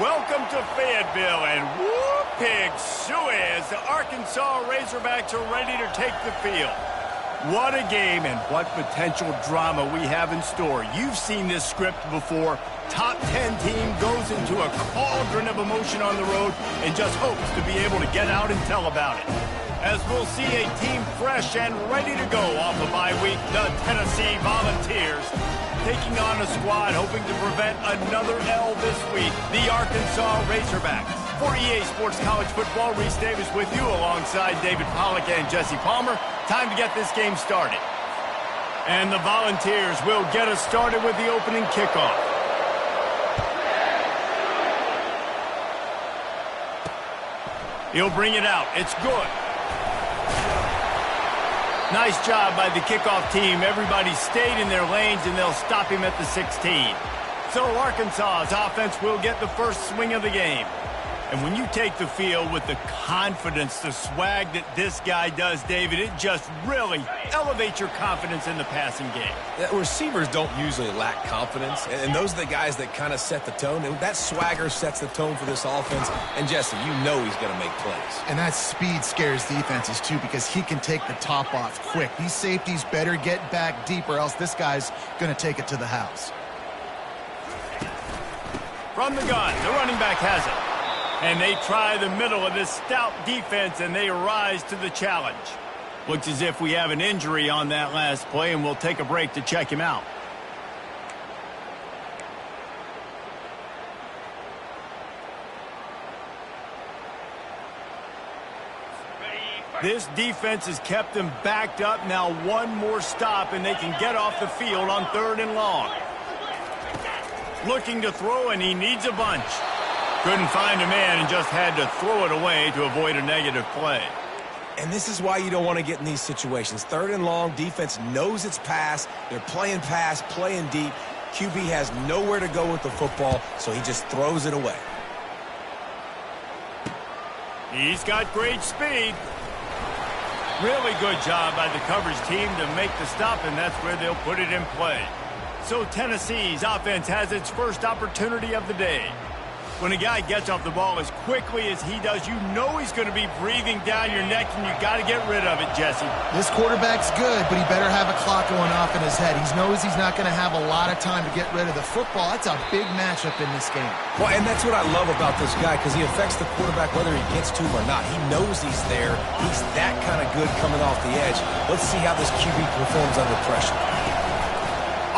Welcome to Fayetteville, and whoop, pig suey as the Arkansas Razorbacks are ready to take the field. What a game and what potential drama we have in store. You've seen this script before. Top 10 team goes into a cauldron of emotion on the road and just hopes to be able to get out and tell about it. As we'll see a team fresh and ready to go off a bye week, the Tennessee Volunteers taking on a squad hoping to prevent another L this week, the Arkansas Razorbacks. For EA Sports College Football, Reese Davis with you alongside David Pollack and Jesse Palmer. Time to get this game started. And the Volunteers will get us started with the opening kickoff. He'll bring it out. It's good. Nice job by the kickoff team. Everybody stayed in their lanes, and they'll stop him at the 16. So Arkansas's offense will get the first swing of the game. And when you take the field with the confidence, the swag that this guy does, David, it just really elevates your confidence in the passing game. Receivers don't usually lack confidence, and those are the guys that kind of set the tone. And that swagger sets the tone for this offense. And, Jesse, you know he's going to make plays. And that speed scares defenses, too, because he can take the top off quick. These safeties better get back deep, or else this guy's going to take it to the house. From the gun, the running back has it. And they try the middle of this stout defense, and they rise to the challenge. Looks as if we have an injury on that last play, and we'll take a break to check him out. This defense has them them backed up. Now one more stop, and they can get off the field on 3rd and long. Looking to throw, and he needs a bunch. Couldn't find a man and just had to throw it away to avoid a negative play. And this is why you don't want to get in these situations. 3rd and long, defense knows it's pass. They're playing pass, playing deep. QB has nowhere to go with the football, so he just throws it away. He's got great speed. Really good job by the coverage team to make the stop, and that's where they'll put it in play. So Tennessee's offense has its first opportunity of the day. When a guy gets off the ball as quickly as he does, you know he's going to be breathing down your neck, and you got to get rid of it, Jesse. This quarterback's good, but he better have a clock going off in his head. He knows he's not going to have a lot of time to get rid of the football. That's a big matchup in this game. Well, and that's what I love about this guy, because he affects the quarterback whether he gets to him or not. He knows he's there. He's that kind of good coming off the edge. Let's see how this QB performs under pressure.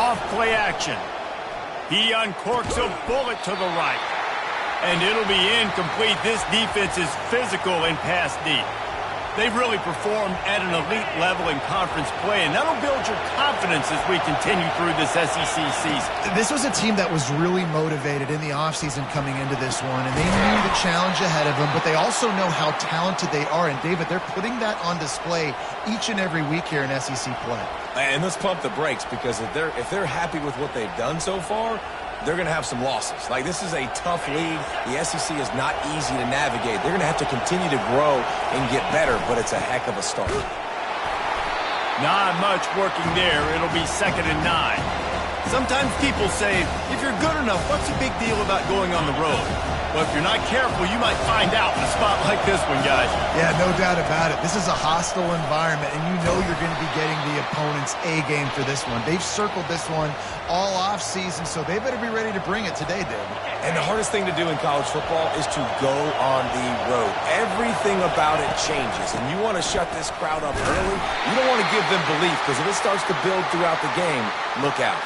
Off play action. He uncorks a bullet to the right. And it'll be incomplete. This defense is physical and pass deep. They've really performed at an elite level in conference play, and that'll build your confidence as we continue through this SEC season. This was a team that was really motivated in the offseason coming into this one, and they knew the challenge ahead of them, but they also know how talented they are. And, David, they're putting that on display each and every week here in SEC play. And let's pump the brakes, because if they're happy with what they've done so far, they're going to have some losses. Like, this is a tough league. The SEC is not easy to navigate. They're going to have to continue to grow and get better, but it's a heck of a start. Not much working there. It'll be 2nd and 9. Sometimes people say, if you're good enough, what's the big deal about going on the road? Well, if you're not careful, you might find out in a spot like this one, guys. Yeah, no doubt about it. This is a hostile environment, and you know you're going to be getting the opponent's A game for this one. They've circled this one all offseason, so they better be ready to bring it today, David. And the hardest thing to do in college football is to go on the road. Everything about it changes, and you want to shut this crowd up early. You don't want to give them belief, because if it starts to build throughout the game, look out.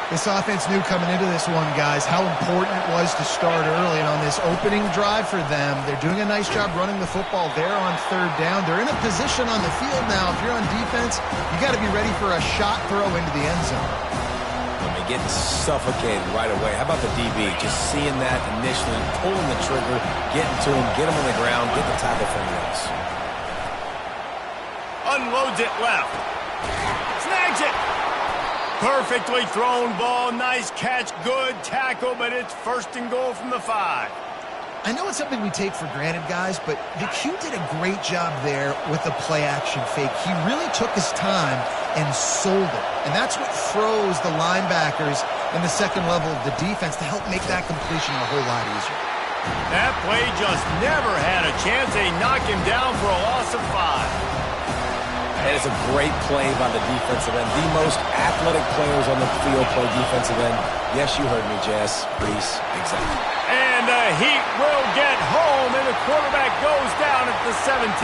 This offense knew coming into this one, guys, how important it was to start early. And on this opening drive for them, they're doing a nice job running the football there on 3rd down. They're in a position on the field now. If you're on defense, you got to be ready for a shot throw into the end zone. I mean, getting suffocated right away. How about the DB? Just seeing that initially, pulling the trigger, getting to him, get him on the ground, get the tackle for release. Unloads it left. Snags it. Perfectly thrown ball, nice catch, good tackle, but it's 1st and goal from the 5. I know it's something we take for granted, guys, but the Q did a great job there with the play-action fake. He really took his time and sold it, and that's what froze the linebackers and the second level of the defense to help make that completion a whole lot easier. That play just never had a chance. They knock him down for a loss of 5. And it's a great play by the defensive end. The most athletic players on the field play defensive end. Yes, you heard me, Jess. Reese, exactly. And the Heat will get home, and the quarterback goes down at the 17.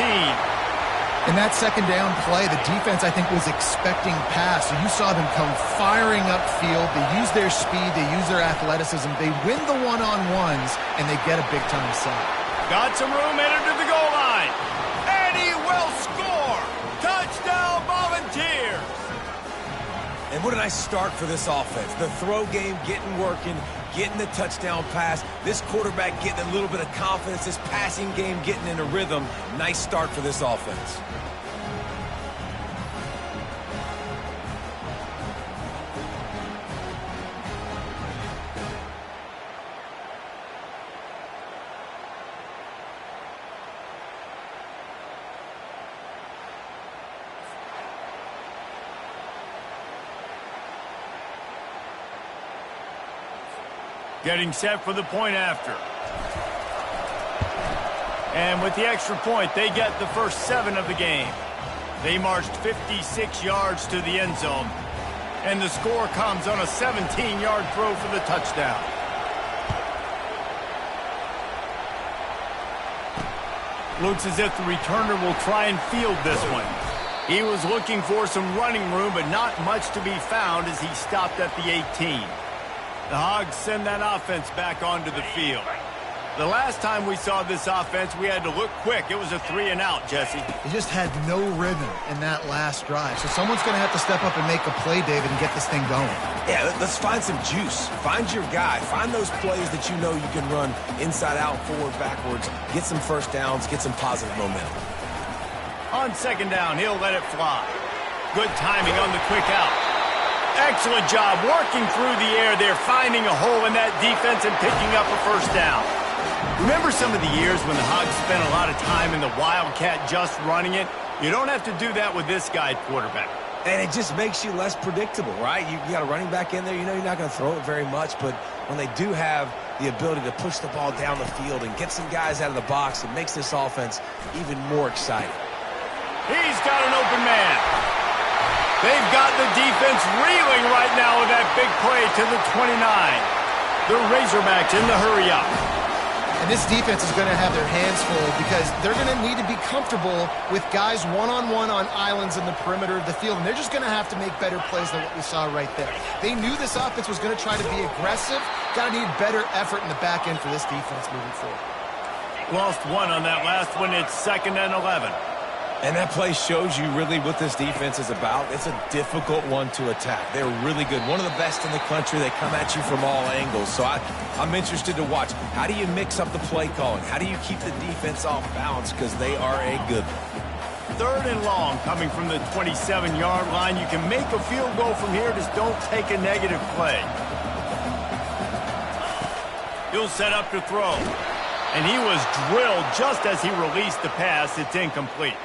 In that second down play, the defense, I think, was expecting pass. So you saw them come firing upfield. They use their speed. They use their athleticism. They win the one-on-ones, and they get a big-time sack. Got some room, headed to the goal line. And he will score. Touchdown, Volunteers. And what a nice start for this offense. The throw game getting working, getting the touchdown pass. This quarterback getting a little bit of confidence. This passing game getting in a rhythm. Nice start for this offense. Getting set for the point after. And with the extra point, they get the first 7 of the game. They marched 56 yards to the end zone. And the score comes on a 17-yard throw for the touchdown. Looks as if the returner will try and field this one. He was looking for some running room, but not much to be found as he stopped at the 18. The Hogs send that offense back onto the field. The last time we saw this offense, we had to look quick. It was a 3-and-out, Jesse. They just had no rhythm in that last drive. So someone's going to have to step up and make a play, David, and get this thing going. Yeah, let's find some juice. Find your guy. Find those plays that you know you can run inside out, forward, backwards. Get some first downs. Get some positive momentum. On second down, he'll let it fly. Good timing on the quick out. Excellent job working through the air there, finding a hole in that defense and picking up a first down. Remember some of the years when the Hogs spent a lot of time in the Wildcat just running it? You don't have to do that with this guy quarterback. And it just makes you less predictable, right? You got a running back in there. You know you're not going to throw it very much, but when they do have the ability to push the ball down the field and get some guys out of the box, it makes this offense even more exciting. He's got an open man. They've got the defense reeling right now with that big play to the 29. The Razorbacks in the hurry-up. And this defense is going to have their hands full because they're going to need to be comfortable with guys one-on-one on islands in the perimeter of the field. And they're just going to have to make better plays than what we saw right there. They knew this offense was going to try to be aggressive. Got to need better effort in the back end for this defense moving forward. Lost one on that last one. It's 2nd and 11. And that play shows you really what this defense is about. It's a difficult one to attack. They're really good. One of the best in the country. They come at you from all angles. So I'm interested to watch. How do you mix up the play calling? How do you keep the defense off balance? Because they are a good one. 3rd and long coming from the 27-yard line. You can make a field goal from here. Just don't take a negative play. He'll set up to throw. And he was drilled just as he released the pass. It's incomplete.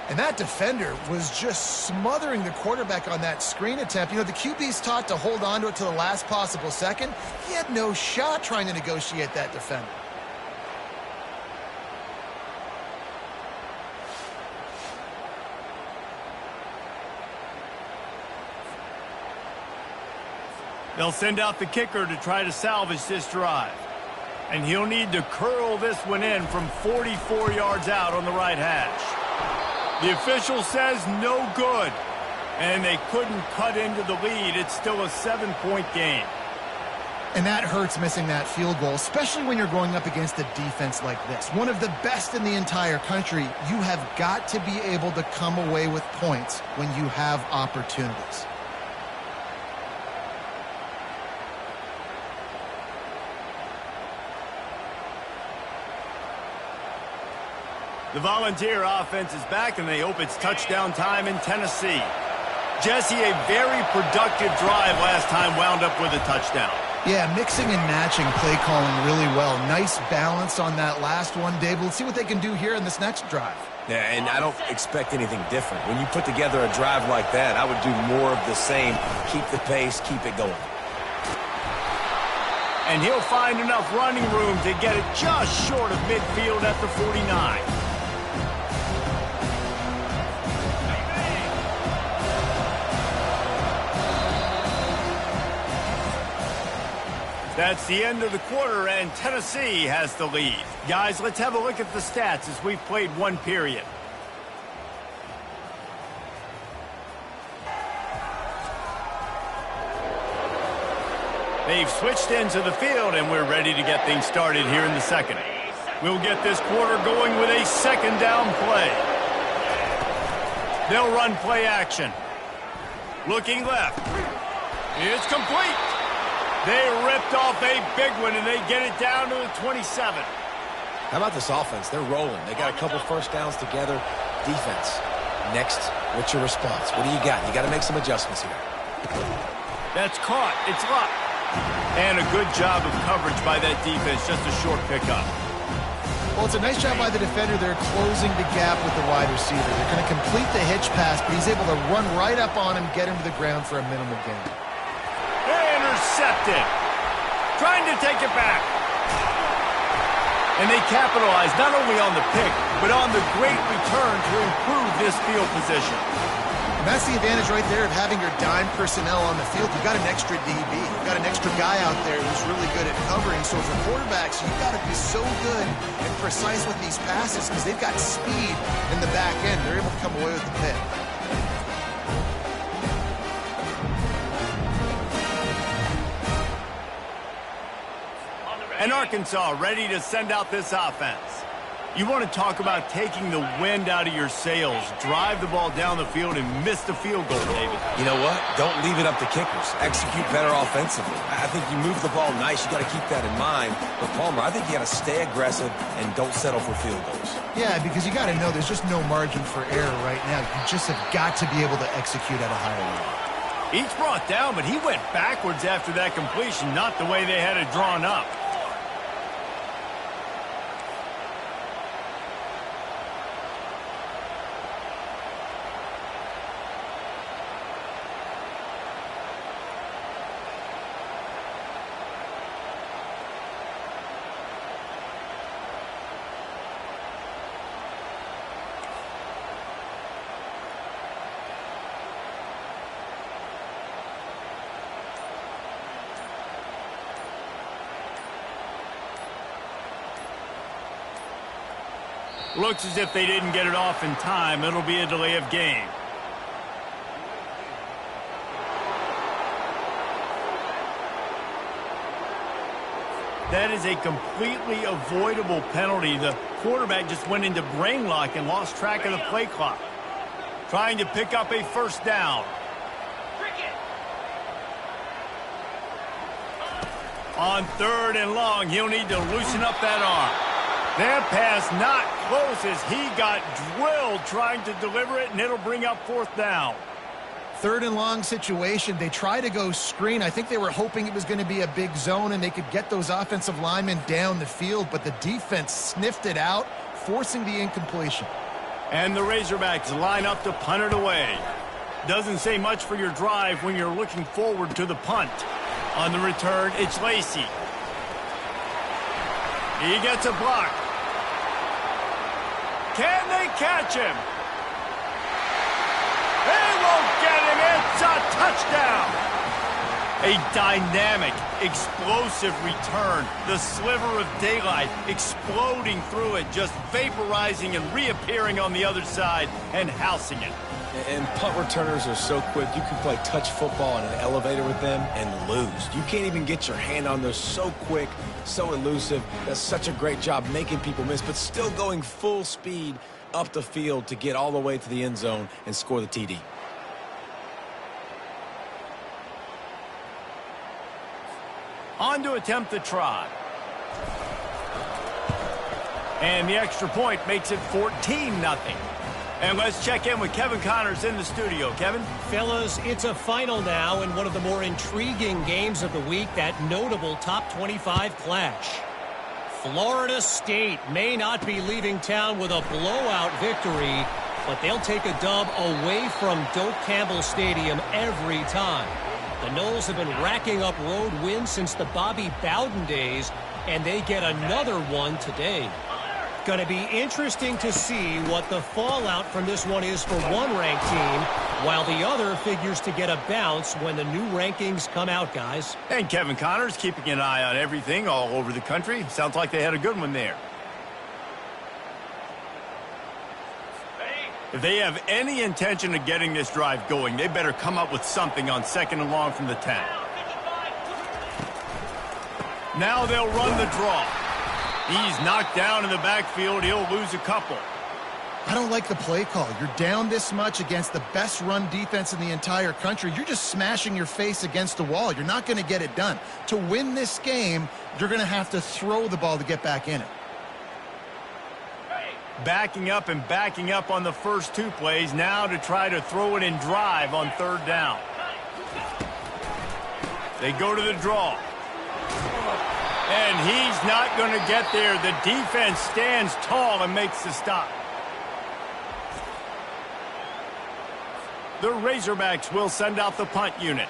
And that defender was just smothering the quarterback on that screen attempt. You know, the QB's taught to hold on to it to the last possible second. He had no shot trying to negotiate that defender. They'll send out the kicker to try to salvage this drive. And he'll need to curl this one in from 44 yards out on the right hash. The official says no good. And they couldn't cut into the lead. It's still a 7-point game. And that hurts missing that field goal, especially when you're going up against a defense like this. One of the best in the entire country. You have got to be able to come away with points when you have opportunities. The Volunteer offense is back, and they hope it's touchdown time in Tennessee. Jesse, a very productive drive last time wound up with a touchdown. Yeah, mixing and matching play calling really well. Nice balance on that last one, Dave. Let's see what they can do here in this next drive. Yeah, and I don't expect anything different. When you put together a drive like that, I would do more of the same. Keep the pace, keep it going. And he'll find enough running room to get it just short of midfield at the 49. That's the end of the quarter, and Tennessee has the lead. Guys, let's have a look at the stats as we've played one period. They've switched into the field, and we're ready to get things started here in the second. We'll get this quarter going with a second down play. They'll run play action. Looking left. It's complete. They ripped off a big one, and they get it down to the 27. How about this offense? They're rolling. They got a couple first downs together. Defense. Next, what's your response? What do you got? You got to make some adjustments here. That's caught. It's locked. And a good job of coverage by that defense. Just a short pickup. Well, it's a nice job by the defender. They're closing the gap with the wide receiver. They're going to complete the hitch pass, but he's able to run right up on him, get him to the ground for a minimal gain. Intercepted. Trying to take it back. And they capitalize not only on the pick, but on the great return to improve this field position. And that's the advantage right there of having your dime personnel on the field. You've got an extra DB. You've got an extra guy out there who's really good at covering. So for quarterbacks, you've got to be so good and precise with these passes because they've got speed in the back end. They're able to come away with the pick. And Arkansas ready to send out this offense. You want to talk about taking the wind out of your sails. Drive the ball down the field and miss the field goal, David. You know what? Don't leave it up to kickers. Execute better offensively. I think you move the ball nice. You got to keep that in mind. But, Palmer, I think you got to stay aggressive and don't settle for field goals. Yeah, because you got to know there's just no margin for error right now. You just have got to be able to execute at a higher level. Each brought down, but he went backwards after that completion, not the way they had it drawn up. Looks as if they didn't get it off in time. It'll be a delay of game. That is a completely avoidable penalty. The quarterback just went into brain lock and lost track of the play clock. Trying to pick up a first down. On third and long, he'll need to loosen up that arm. That pass not close as he got drilled trying to deliver it, and it'll bring up fourth down. Third and long situation. They try to go screen. I think they were hoping it was going to be a big zone and they could get those offensive linemen down the field, but the defense sniffed it out, forcing the incompletion. And the Razorbacks line up to punt it away. Doesn't say much for your drive when you're looking forward to the punt. On the return, it's Lacey. He gets a block. Can they catch him? They won't get him. It's a touchdown. A dynamic, explosive return. The sliver of daylight exploding through it, just vaporizing and reappearing on the other side and housing it. And punt returners are so quick. You can play touch football in an elevator with them and lose. You can't even get your hand on those. So quick, so elusive. Does such a great job making people miss, but still going full speed up the field to get all the way to the end zone and score the TD. On to attempt the try. And the extra point makes it 14-0. And let's check in with Kevin Connors in the studio. Kevin? Fellas, it's a final now in one of the more intriguing games of the week, that notable top 25 clash. Florida State may not be leaving town with a blowout victory, but they'll take a dub away from Doak Campbell Stadium every time. The Noles have been racking up road wins since the Bobby Bowden days, and they get another one today. Going to be interesting to see what the fallout from this one is for one ranked team, while the other figures to get a bounce when the new rankings come out, guys. And Kevin Connors keeping an eye on everything all over the country. Sounds like they had a good one there. If they have any intention of getting this drive going, they better come up with something on 2nd and long from the 10. Now they'll run the draw. He's knocked down in the backfield. He'll lose a couple. I don't like the play call. You're down this much against the best run defense in the entire country. You're just smashing your face against the wall. You're not going to get it done. To win this game, you're going to have to throw the ball to get back in it. Backing up and backing up on the first 2 plays now to try to throw it in drive on 3rd down. They go to the draw. And he's not going to get there. The defense stands tall and makes the stop. The Razorbacks will send out the punt unit.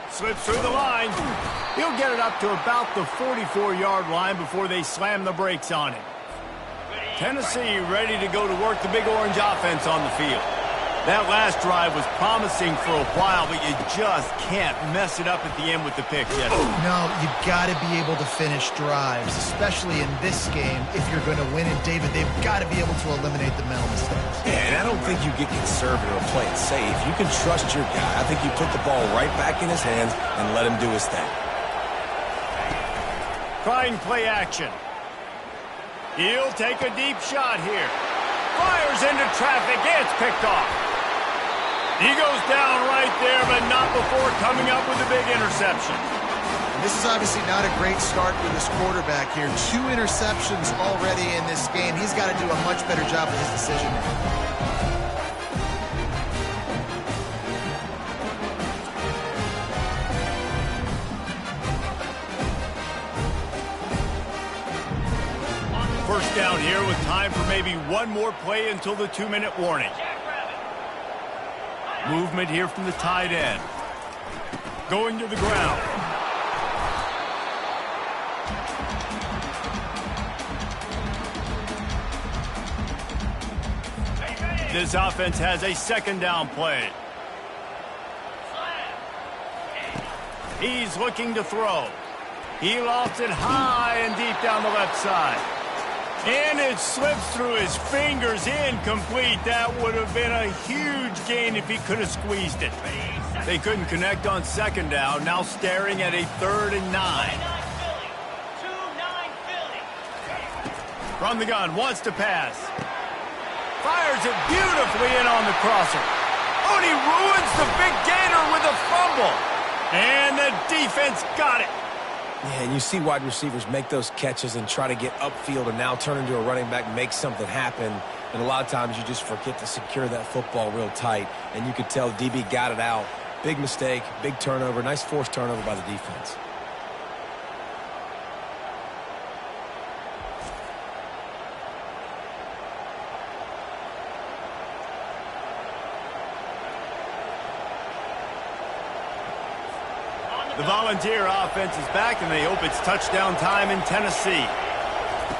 Slips through the line. He'll get it up to about the 44-yard line before they slam the brakes on him. Tennessee ready to go to work the Big Orange offense on the field. That last drive was promising for a while, but you just can't mess it up at the end with the pick, Jesse. No, you got to be able to finish drives, especially in this game. If you're going to win it, David, they've got to be able to eliminate the mental mistakes. Yeah, and I don't think you get conservative or play it safe. You can trust your guy. I think you put the ball right back in his hands and let him do his thing. Trying play action. He'll take a deep shot here. Fires into traffic. It's picked off. He goes down right there, but not before coming up with a big interception. This is obviously not a great start for this quarterback here. 2 interceptions already in this game. He's got to do a much better job with his decision making. First down here with time for maybe one more play until the 2-minute warning. Movement here from the tight end. Going to the ground. This offense has a 2nd down play. He's looking to throw. He lofts it high and deep down the left side. And it slips through his fingers, incomplete. That would have been a huge gain if he could have squeezed it. They couldn't connect on 2nd down, now staring at a 3rd and 9. From the gun, wants to pass. Fires it beautifully in on the crosser. Oh, and he ruins the big gainer with a fumble. And the defense got it. Yeah, and you see wide receivers make those catches and try to get upfield and now turn into a running back, make something happen. And a lot of times you just forget to secure that football real tight. And you could tell DB got it out. Big mistake, big turnover, nice forced turnover by the defense. The Volunteer offense is back, and they hope it's touchdown time in Tennessee.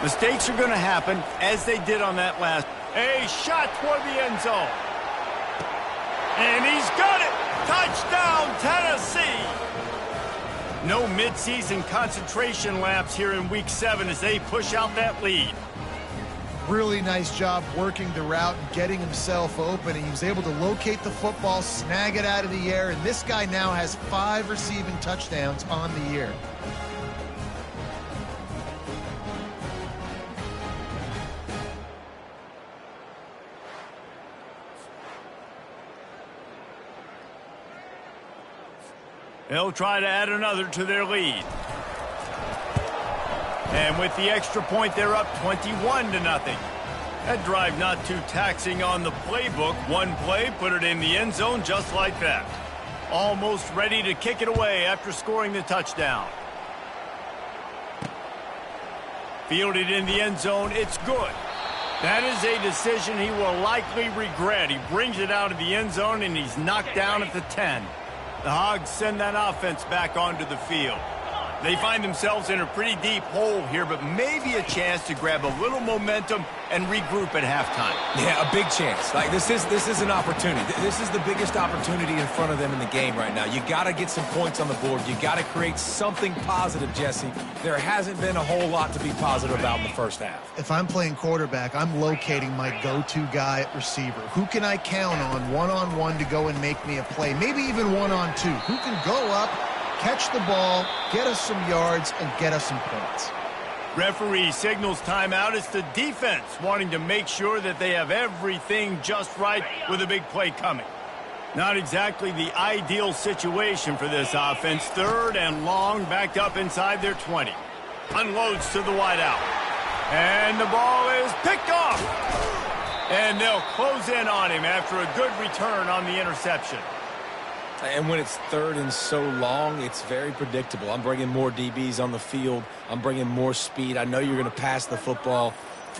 Mistakes are going to happen, as they did on that last. A shot toward the end zone. And he's got it! Touchdown, Tennessee! No midseason concentration laps here in Week 7 as they push out that lead. Really nice job working the route and getting himself open. He was able to locate the football, snag it out of the air, and this guy now has 5 receiving touchdowns on the year. They'll try to add another to their lead. And with the extra point, they're up 21-0. That drive not too taxing on the playbook. One play, put it in the end zone just like that. Almost ready to kick it away after scoring the touchdown. Fielded in the end zone, it's good. That is a decision he will likely regret. He brings it out of the end zone, and he's knocked down at the 10. The Hogs send that offense back onto the field. They find themselves in a pretty deep hole here, but maybe a chance to grab a little momentum and regroup at halftime. Yeah, a big chance. Like this is an opportunity. This is the biggest opportunity in front of them in the game right now. You got to get some points on the board. You got to create something positive, Jesse. There hasn't been a whole lot to be positive about in the first half. If I'm playing quarterback, I'm locating my go-to guy at receiver. Who can I count on one-on-one to go and make me a play? Maybe even one-on-two. Who can go up, catch the ball, get us some yards, and get us some points? Referee signals timeout. It's the defense wanting to make sure that they have everything just right with a big play coming. Not exactly the ideal situation for this offense. 3rd and long, backed up inside their 20. Unloads to the wideout. And the ball is picked off. And they'll close in on him after a good return on the interception. And when it's 3rd and so long, it's very predictable. I'm bringing more DBs on the field. I'm bringing more speed. I know you're going to pass the football.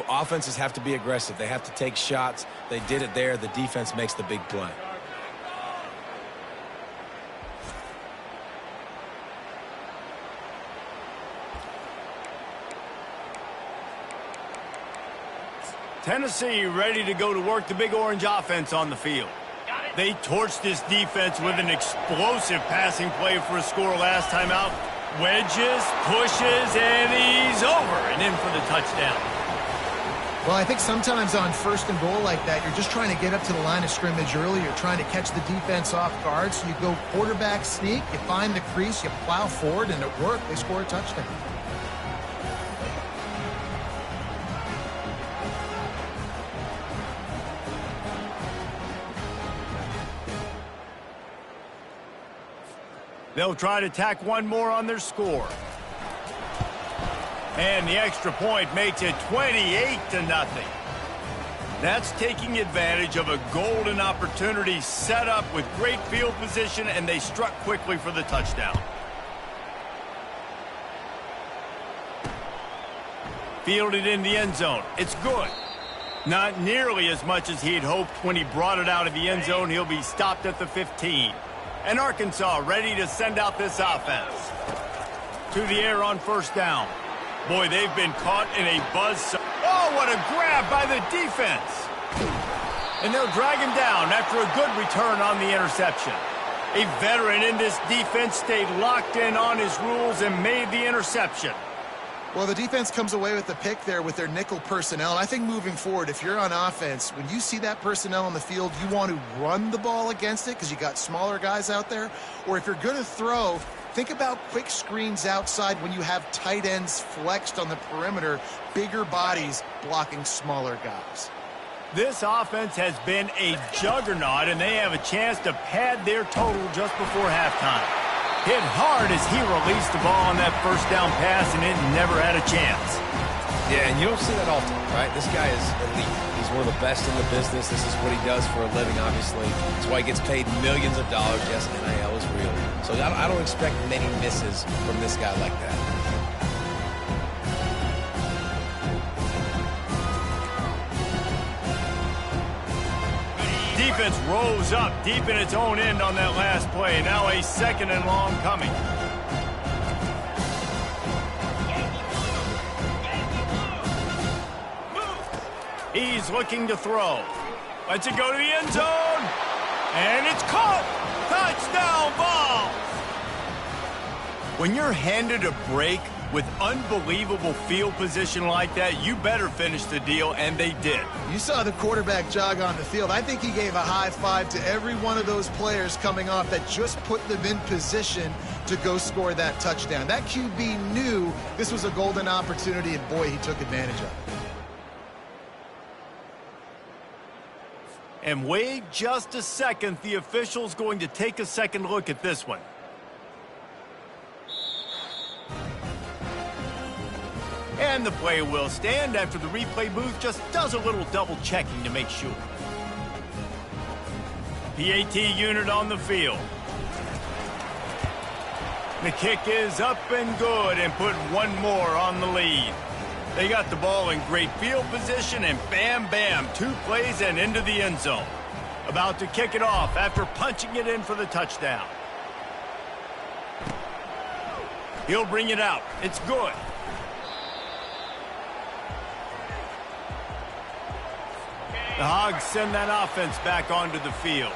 Offenses have to be aggressive. They have to take shots. They did it there. The defense makes the big play. Tennessee ready to go to work the Big Orange offense on the field. They torched this defense with an explosive passing play for a score last time out. Wedges, pushes, and he's over and in for the touchdown. Well, I think sometimes on 1st and goal like that, you're just trying to get up to the line of scrimmage early. You're trying to catch the defense off guard. So you go quarterback sneak, you find the crease, you plow forward, and it worked. They score a touchdown. They'll try to tack one more on their score. And the extra point makes it 28-0. That's taking advantage of a golden opportunity set up with great field position, and they struck quickly for the touchdown. Fielded in the end zone. It's good. Not nearly as much as he'd hoped when he brought it out of the end zone. He'll be stopped at the 15. And Arkansas ready to send out this offense. To the air on 1st down. Boy, they've been caught in a buzz. Oh, what a grab by the defense. And they'll drag him down after a good return on the interception. A veteran in this defense stayed locked in on his rules and made the interception. Well, the defense comes away with the pick there with their nickel personnel. And I think moving forward, if you're on offense, when you see that personnel on the field, you want to run the ball against it because you got smaller guys out there. Or if you're going to throw, think about quick screens outside when you have tight ends flexed on the perimeter, bigger bodies blocking smaller guys. This offense has been a juggernaut, and they have a chance to pad their total just before halftime. Hit hard as he released the ball on that 1st down pass, and it never had a chance. Yeah, and you don't see that often, right? This guy is elite. He's one of the best in the business. This is what he does for a living, obviously. That's why he gets paid millions of dollars. Yes, NIL is real. So I don't expect many misses from this guy like that. Defense rose up deep in its own end on that last play. Now a 2nd and long coming. He's looking to throw. Lets it go to the end zone. And it's caught. Touchdown ball. When you're handed a break with unbelievable field position like that, you better finish the deal, and they did. You saw the quarterback jog on the field. I think he gave a high five to every one of those players coming off that just put them in position to go score that touchdown. That QB knew this was a golden opportunity, and boy, he took advantage of it. And wait just a second. The official's going to take a second look at this one. And the play will stand after the replay booth just does a little double checking to make sure. PAT unit on the field. The kick is up and good, and put one more on the lead. They got the ball in great field position, and bam, bam, 2 plays and into the end zone. About to kick it off after punching it in for the touchdown. He'll bring it out. It's good. The Hogs send that offense back onto the field.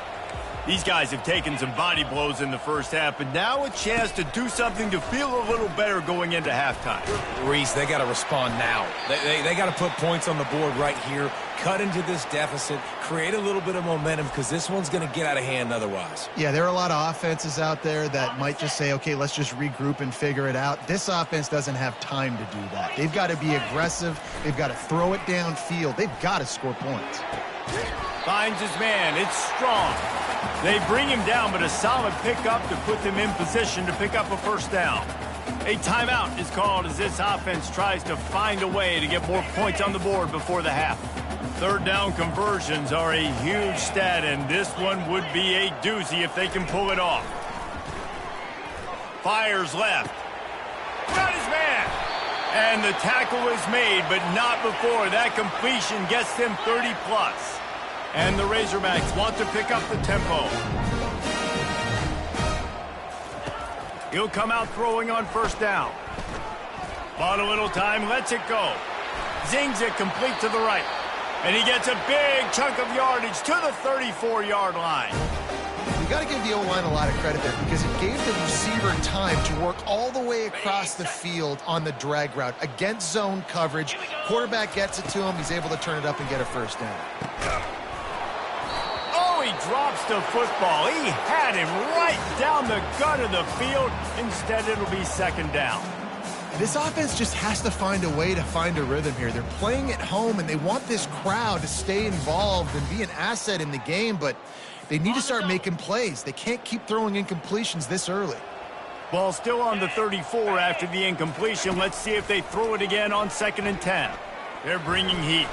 These guys have taken some body blows in the first half, but now a chance to do something to feel a little better going into halftime. Reese, they got to respond now. They got to put points on the board right here, cut into this deficit, create a little bit of momentum, because this one's going to get out of hand otherwise. Yeah, there are a lot of offenses out there that might just say, okay, let's just regroup and figure it out. This offense doesn't have time to do that. They've got to be aggressive. They've got to throw it downfield. They've got to score points. Finds his man. It's strong. They bring him down, but a solid pickup to put them in position to pick up a first down. A timeout is called as this offense tries to find a way to get more points on the board before the half. Third down conversions are a huge stat, and this one would be a doozy if they can pull it off. Fires left. Got his man. And the tackle is made, but not before that completion gets them 30+. And the Razorbacks want to pick up the tempo. He'll come out throwing on first down. Bought a little time, lets it go. Zings it complete to the right. And he gets a big chunk of yardage to the 34-yard line. You got to give the O-line a lot of credit there because it gave the receiver time to work all the way across the field on the drag route against zone coverage. Quarterback gets it to him. He's able to turn it up and get a first down. He drops the football. He had him right down the gut of the field. Instead, it'll be second down. This offense just has to find a way to find a rhythm here. They're playing at home, and they want this crowd to stay involved and be an asset in the game, but they need to start making plays. They can't keep throwing incompletions this early. Ball still on the 34 after the incompletion. Let's see if they throw it again on 2nd and 10. They're bringing heat.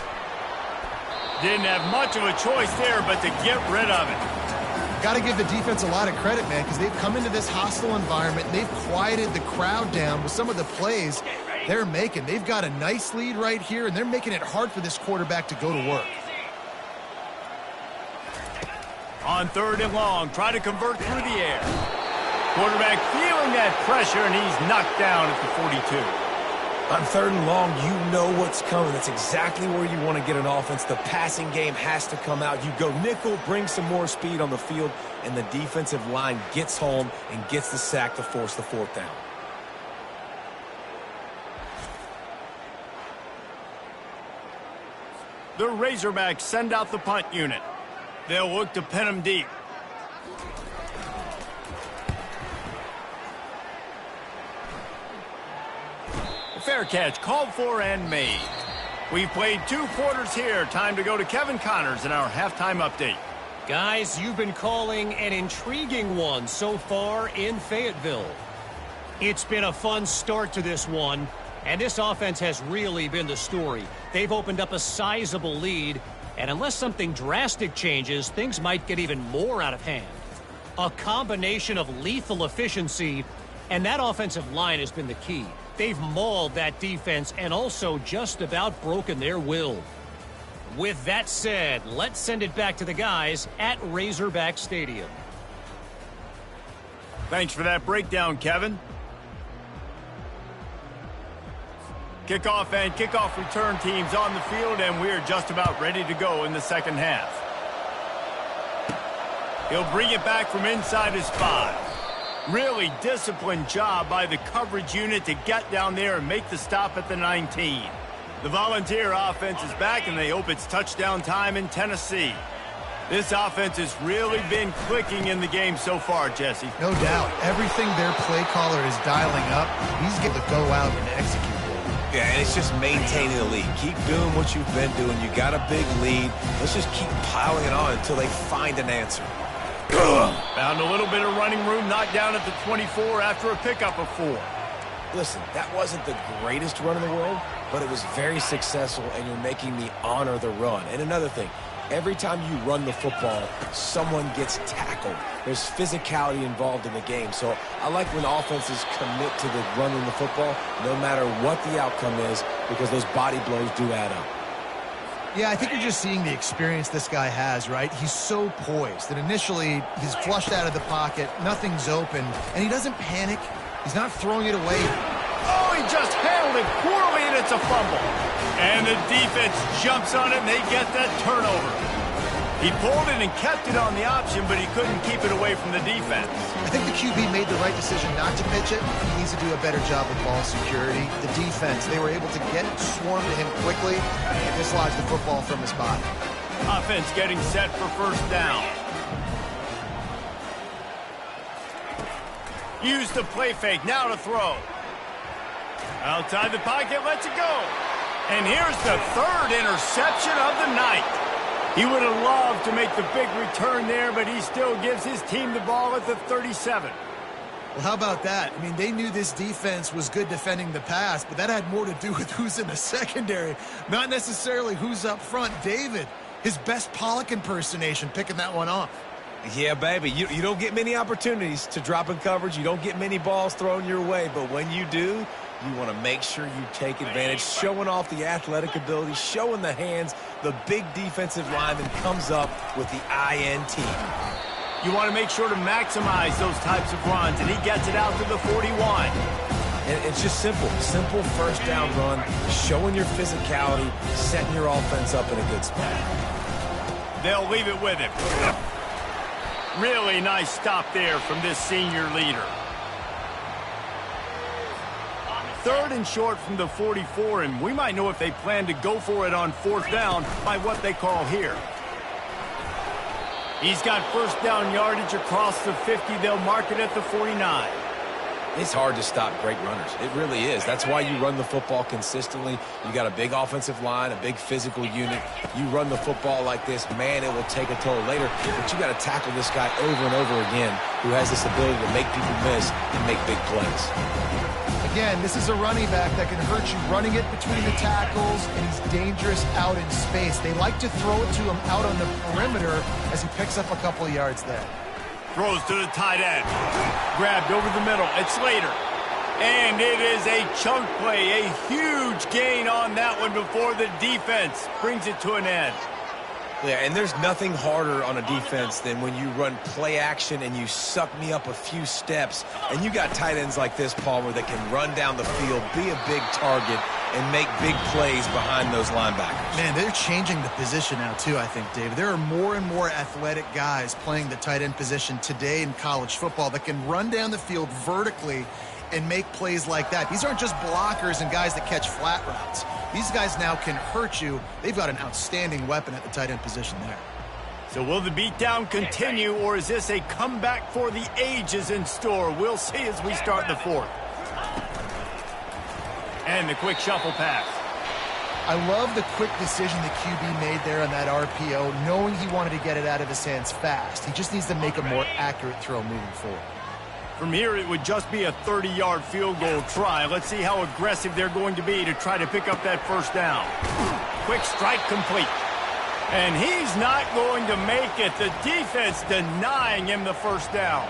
Didn't have much of a choice there, but to get rid of it. Got to give the defense a lot of credit, man, because they've come into this hostile environment. And they've quieted the crowd down with some of the plays they're making. They've got a nice lead right here, and they're making it hard for this quarterback to go to work. On 3rd and long, try to convert through the air. Quarterback feeling that pressure, and he's knocked down at the 42. On 3rd and long, you know what's coming. That's exactly where you want to get an offense. The passing game has to come out. You go nickel, bring some more speed on the field, and the defensive line gets home and gets the sack to force the 4th down. The Razorbacks send out the punt unit. They'll look to pin him deep. Fair catch, called for and made. We've played 2 quarters here. Time to go to Kevin Connors in our halftime update. Guys, you've been calling an intriguing one so far in Fayetteville. It's been a fun start to this one, and this offense has really been the story. They've opened up a sizable lead, and unless something drastic changes, things might get even more out of hand. A combination of lethal efficiency, and that offensive line has been the key. They've mauled that defense and also just about broken their will. With that said, let's send it back to the guys at Razorback Stadium. Thanks for that breakdown, Kevin. Kickoff and kickoff return teams on the field, and we're just about ready to go in the second half. He'll bring it back from inside his 5. Really disciplined job by the coverage unit to get down there and make the stop at the 19. The Volunteer offense is back, and they hope it's touchdown time in Tennessee. This offense has really been clicking in the game so far, Jesse. No doubt. Everything their play caller is dialing up, he's going to go out and execute. Yeah, and it's just maintaining the lead. Keep doing what you've been doing. You got a big lead. Let's just keep piling it on until they find an answer. Found a little bit of running room, knocked down at the 24 after a pickup of 4. Listen, that wasn't the greatest run in the world, but it was very successful, and you're making me honor the run. And another thing, Every time you run the football, someone gets tackled. There's physicality involved in the game. So I like when offenses commit to the running the football, no matter what the outcome is, because those body blows do add up. Yeah, I think you're just seeing the experience this guy has, right? He's so poised that initially he's flushed out of the pocket, nothing's open, and he doesn't panic. He's not throwing it away. Oh, he just handled it poorly, and it's a fumble. And the defense jumps on it, and they get that turnover. He pulled it and kept it on the option, but he couldn't keep it away from the defense. I think the QB made the right decision not to pitch it. He needs to do a better job with ball security. The defense, they were able to get it, swarm to him quickly, and dislodge the football from his body. Offense getting set for first down. Use the play fake, now to throw. Outside the pocket, lets it go. And here's the third interception of the night. He would have loved to make the big return there, but he still gives his team the ball at the 37. Well, how about that? I mean, they knew this defense was good defending the pass, but that had more to do with who's in the secondary, not necessarily who's up front. David, his best Pollock impersonation, picking that one off. Yeah, baby, you don't get many opportunities to drop in coverage. You don't get many balls thrown your way, but when you do, you want to make sure you take advantage, showing off the athletic ability, showing the hands. The big defensive lineman comes up with the INT. You want to make sure to maximize those types of runs, and he gets it out to the 41. And it's just simple first down run, showing your physicality, setting your offense up in a good spot. They'll leave it with him. Really nice stop there from this senior leader. Third and short from the 44, and we might know if they plan to go for it on fourth down by what they call here. He's got first down yardage across the 50. They'll mark it at the 49. It's hard to stop great runners. It really is. That's why you run the football consistently. You got a big offensive line, a big physical unit. You run the football like this, man, it will take a toll later. But you got to tackle this guy over and over again who has this ability to make people miss and make big plays. Again, this is a running back that can hurt you running it between the tackles, and he's dangerous out in space. They like to throw it to him out on the perimeter as he picks up a couple of yards there. Throws to the tight end. Grabbed over the middle. It's Slater. And it is a chunk play. A huge gain on that one before the defense brings it to an end. Yeah, and there's nothing harder on a defense than when you run play action and you suck me up a few steps. And you got tight ends like this, Palmer, that can run down the field, be a big target, and make big plays behind those linebackers. Man, they're changing the position now, too, I think, David. There are more and more athletic guys playing the tight end position today in college football that can run down the field vertically and make plays like that. These aren't just blockers and guys that catch flat routes. These guys now can hurt you. They've got an outstanding weapon at the tight end position there. So will the beatdown continue, or is this a comeback for the ages in store? We'll see as we start the fourth. And the quick shuffle pass. I love the quick decision the QB made there on that RPO, knowing he wanted to get it out of his hands fast. He just needs to make a more accurate throw moving forward. From here, it would just be a 30-yard field goal try. Let's see how aggressive they're going to be to try to pick up that first down. Quick strike complete. And he's not going to make it. The defense denying him the first down.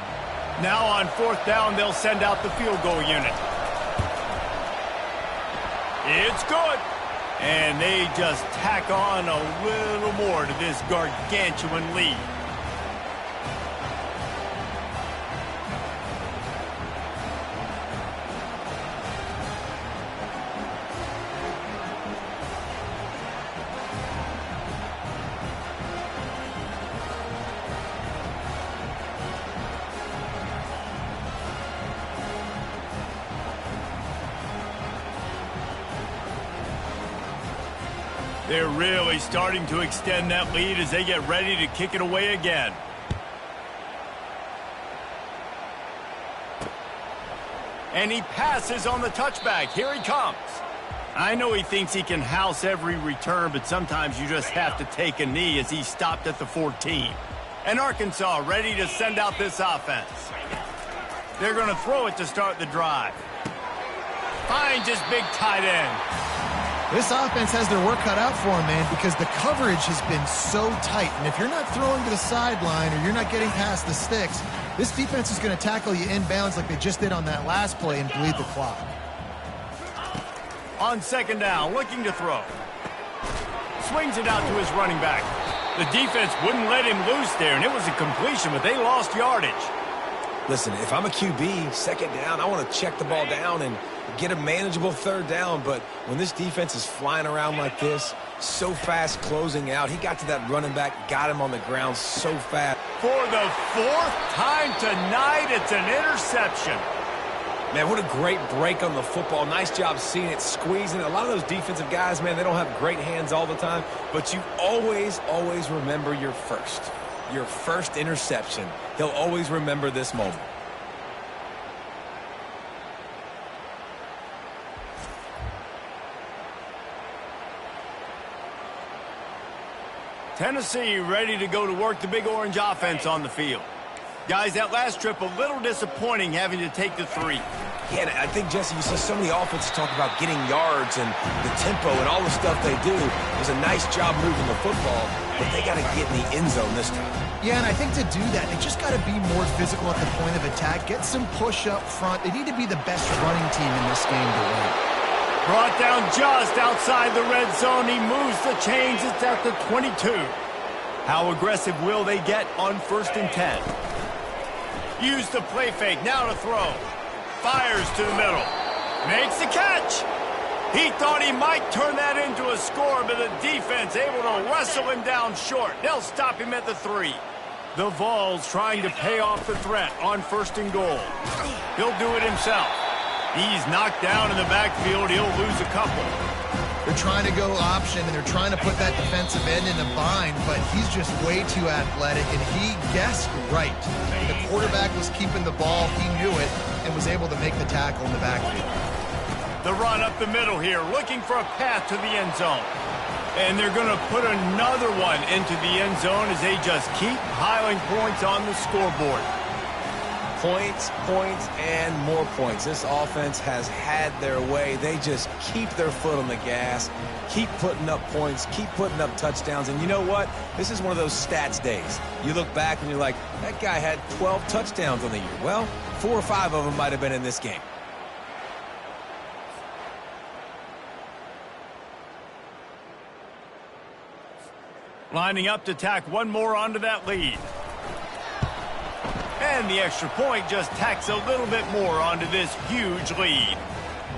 Now on fourth down, they'll send out the field goal unit. It's good. And they just tack on a little more to this gargantuan lead. They're really starting to extend that lead as they get ready to kick it away again. And he passes on the touchback. Here he comes. I know he thinks he can house every return, but sometimes you just have to take a knee as he stopped at the 14. And Arkansas ready to send out this offense. They're going to throw it to start the drive. Finds his big tight end. This offense has their work cut out for them, man, because the coverage has been so tight. And if you're not throwing to the sideline or you're not getting past the sticks, this defense is going to tackle you inbounds like they just did on that last play and bleed the clock. On second down, looking to throw. Swings it out to his running back. The defense wouldn't let him loose there, and it was a completion, but they lost yardage. Listen, if I'm a QB, second down, I want to check the ball down and get a manageable third down. But when this defense is flying around like this, so fast closing out, he got to that running back, got him on the ground so fast. For the fourth time tonight, it's an interception. Man, what a great break on the football. Nice job seeing it, squeezing it. A lot of those defensive guys, man, they don't have great hands all the time, but you always, always remember your first interception. He'll always remember this moment. Tennessee ready to go to work the Big Orange offense on the field. Guys, that last trip a little disappointing having to take the 3. Yeah, and I think, Jesse, you see so many offenses talk about getting yards and the tempo and all the stuff they do. It was a nice job moving the football, but they got to get in the end zone this time. Yeah, and I think to do that, they just got to be more physical at the point of attack, get some push up front. They need to be the best running team in this game to win. Brought down just outside the red zone. He moves the chains. It's at the 22. How aggressive will they get on 1st and 10? Use the play fake. Now to throw. Fires to the middle. Makes the catch. He thought he might turn that into a score, but the defense able to wrestle him down short. They'll stop him at the 3. The Vols trying to pay off the threat on 1st and goal. He'll do it himself. He's knocked down in the backfield. He'll lose a couple. They're trying to go option, and they're trying to put that defensive end in a bind, but he's just way too athletic, and he guessed right. The quarterback was keeping the ball. He knew it and was able to make the tackle in the backfield. The run up the middle here, looking for a path to the end zone. And they're going to put another one into the end zone as they just keep piling points on the scoreboard. Points, points, and more points. This offense has had their way. They just keep their foot on the gas, keep putting up points, keep putting up touchdowns. And you know what? This is one of those stats days. You look back and you're like, that guy had 12 touchdowns on the year. Well, 4 or 5 of them might have been in this game. Lining up to tack one more onto that lead. And the extra point just tacks a little bit more onto this huge lead.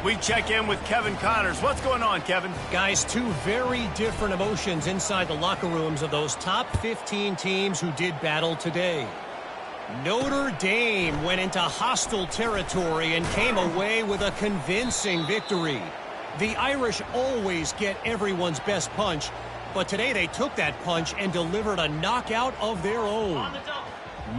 We check in with Kevin Connors. What's going on, Kevin? Guys, 2 very different emotions inside the locker rooms of those top 15 teams who did battle today. Notre Dame went into hostile territory and came away with a convincing victory. The Irish always get everyone's best punch, but today they took that punch and delivered a knockout of their own.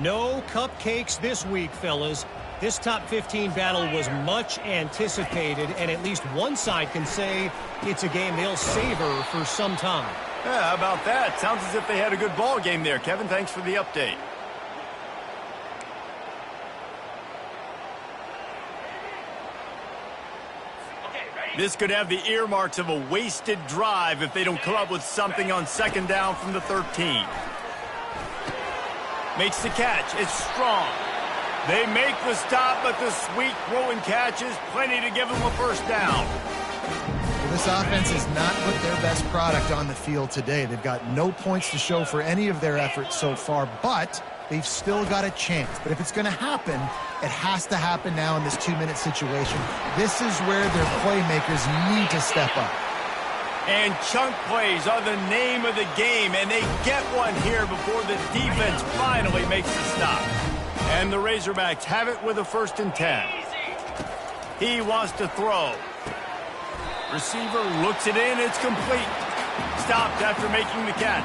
No cupcakes this week, fellas. This top 15 battle was much anticipated, and at least one side can say it's a game they'll savor for some time. Yeah, how about that? Sounds as if they had a good ball game there, Kevin. Thanks for the update. This could have the earmarks of a wasted drive if they don't come up with something on 2nd down from the 13. Makes the catch. It's strong. They make the stop, but the sweet throw and catch is plenty to give them a 1st down. Well, this offense has not put their best product on the field today. They've got no points to show for any of their efforts so far, but they've still got a chance. But if it's going to happen, it has to happen now in this 2-minute situation. This is where their playmakers need to step up. And chunk plays are the name of the game, and they get one here before the defense finally makes the stop. And the Razorbacks have it with a 1st and 10. He wants to throw. Receiver looks it in. It's complete. Stopped after making the catch.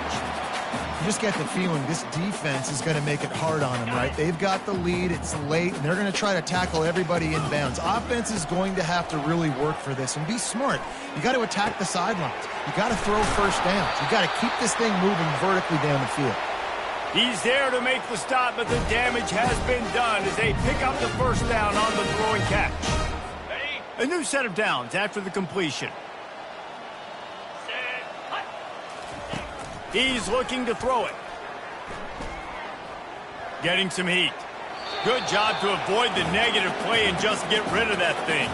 You just get the feeling this defense is going to make it hard on them, right? They've got the lead. It's late, and they're going to try to tackle everybody inbounds. Offense is going to have to really work for this and be smart. You got to attack the sidelines. You got to throw 1st downs. You got to keep this thing moving vertically down the field. He's there to make the stop, but the damage has been done as they pick up the 1st down on the throwing catch. A new set of downs after the completion. He's looking to throw it. Getting some heat. Good job to avoid the negative play and just get rid of that thing.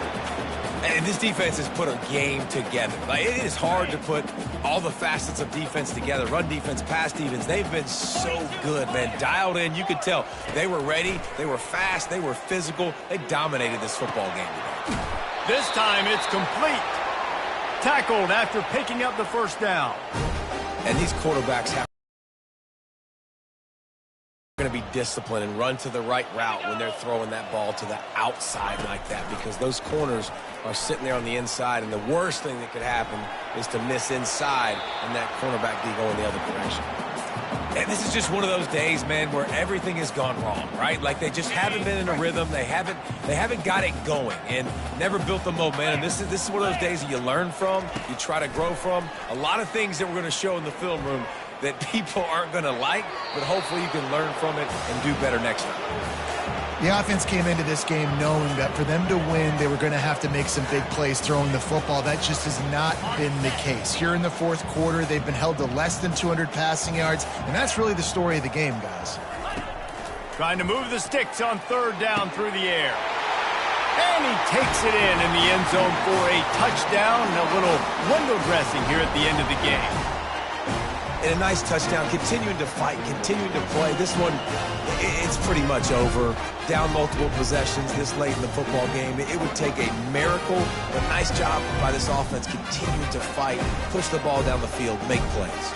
And this defense has put a game together. Like, it is hard to put all the facets of defense together. Run defense, pass defense. They've been so good, man. Dialed in. You could tell they were ready. They were fast. They were physical. They dominated this football game today. This time it's complete. Tackled after picking up the first down. And these quarterbacks have going to be disciplined and run to the right route when they're throwing that ball to the outside like that, because those corners are sitting there on the inside, and the worst thing that could happen is to miss inside and that cornerback be going the other direction. And this is just one of those days, man, where everything has gone wrong, right? Like, they just haven't been in a rhythm. They haven't got it going and never built the momentum. This is one of those days that you learn from, you try to grow from. A lot of things that we're going to show in the film room that people aren't going to like, but hopefully you can learn from it and do better next time. The offense came into this game knowing that for them to win, they were going to have to make some big plays throwing the football. That just has not been the case. Here in the fourth quarter, they've been held to less than 200 passing yards, and that's really the story of the game, guys. Trying to move the sticks on third down through the air. And he takes it in the end zone for a touchdown and a little window dressing here at the end of the game. And a nice touchdown, continuing to fight, continuing to play. This one, it's pretty much over. Down multiple possessions this late in the football game. It would take a miracle, but nice job by this offense continuing to fight, push the ball down the field, make plays.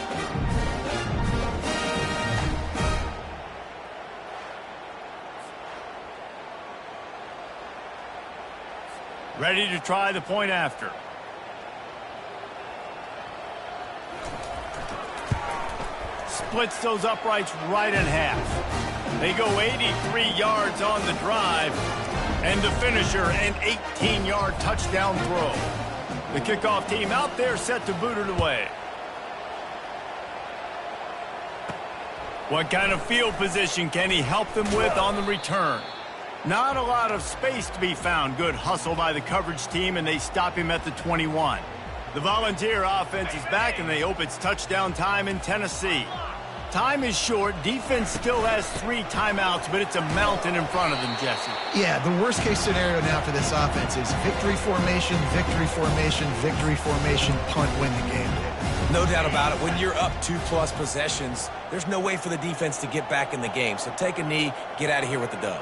Ready to try the point after. Splits those uprights right in half. They go 83 yards on the drive, and the finisher, an 18-yard touchdown throw. The kickoff team out there set to boot it away. What kind of field position can he help them with on the return? Not a lot of space to be found. Good hustle by the coverage team, and they stop him at the 21. The Volunteer offense is back, and they hope it's touchdown time in Tennessee. Time is short. Defense still has 3 timeouts, but it's a mountain in front of them, Jesse. Yeah, the worst-case scenario now for this offense is victory formation, punt, win the game. No doubt about it. When you're up 2+ possessions, there's no way for the defense to get back in the game. So take a knee, get out of here with the dub.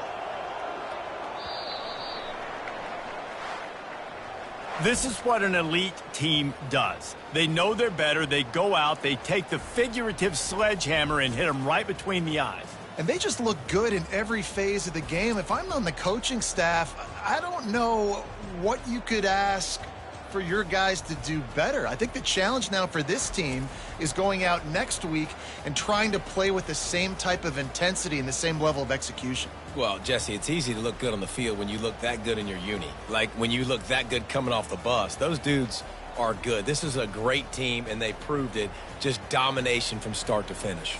This is what an elite team does. They know they're better. They go out. They take the figurative sledgehammer and hit them right between the eyes. And they just look good in every phase of the game. If I'm on the coaching staff, I don't know what you could ask for your guys to do better. I think the challenge now for this team is going out next week and trying to play with the same type of intensity and the same level of execution. Well, Jesse, it's easy to look good on the field when you look that good in your uni. Like when you look that good coming off the bus. Those dudes are good. This is a great team, and they proved it. Just domination from start to finish.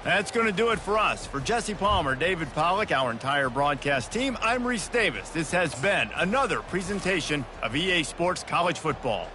That's going to do it for us. For Jesse Palmer, David Pollack, our entire broadcast team, I'm Reese Davis. This has been another presentation of EA Sports College Football.